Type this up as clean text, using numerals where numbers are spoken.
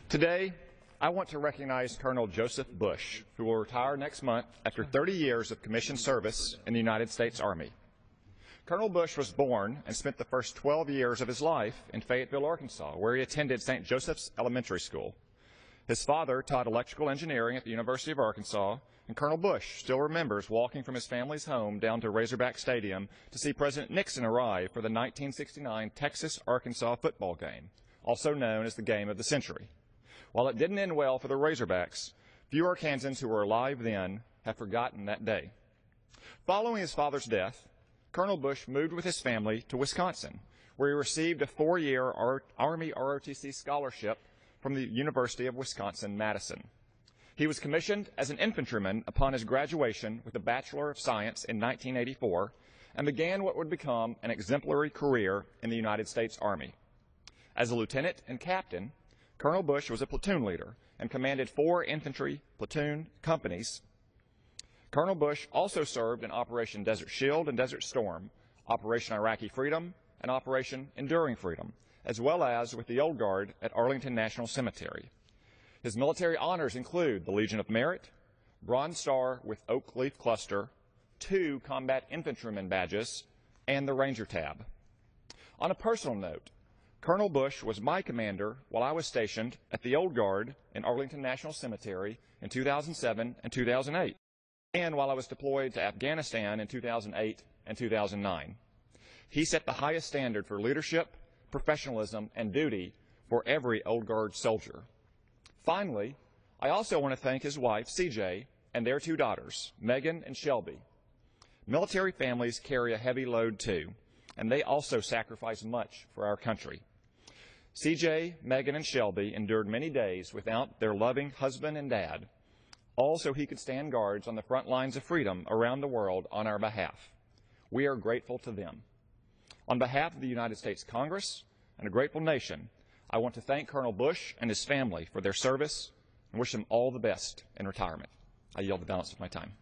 Today, I want to recognize Colonel Joseph Buche, who will retire next month after 30 years of commissioned service in the United States Army. Colonel Buche was born and spent the first 12 years of his life in Fayetteville, Arkansas, where he attended St. Joseph's Elementary School. His father taught electrical engineering at the University of Arkansas, and Colonel Buche still remembers walking from his family's home down to Razorback Stadium to see President Nixon arrive for the 1969 Texas-Arkansas football game, also known as the Game of the Century. While it didn't end well for the Razorbacks, few Arkansans who were alive then have forgotten that day. Following his father's death, Colonel Buche moved with his family to Wisconsin, where he received a 4-year Army ROTC scholarship from the University of Wisconsin-Madison. He was commissioned as an infantryman upon his graduation with a Bachelor of Science in 1984 and began what would become an exemplary career in the United States Army. As a lieutenant and captain, Colonel Buche was a platoon leader and commanded 4 infantry platoon companies. Colonel Buche also served in Operation Desert Shield and Desert Storm, Operation Iraqi Freedom, and Operation Enduring Freedom, as well as with the Old Guard at Arlington National Cemetery. His military honors include the Legion of Merit, Bronze Star with Oak Leaf Cluster, 2 Combat Infantryman badges, and the Ranger Tab. On a personal note, Colonel Buche was my commander while I was stationed at the Old Guard in Arlington National Cemetery in 2007 and 2008, and while I was deployed to Afghanistan in 2008 and 2009. He set the highest standard for leadership, professionalism, and duty for every Old Guard soldier. Finally, I also want to thank his wife, CJ, and their 2 daughters, Megan and Shelby. Military families carry a heavy load too, and they also sacrifice much for our country. CJ, Megan, and Shelby endured many days without their loving husband and dad, all so he could stand guards on the front lines of freedom around the world on our behalf. We are grateful to them. On behalf of the United States Congress and a grateful nation, I want to thank Colonel Buche and his family for their service and wish them all the best in retirement. I yield the balance of my time.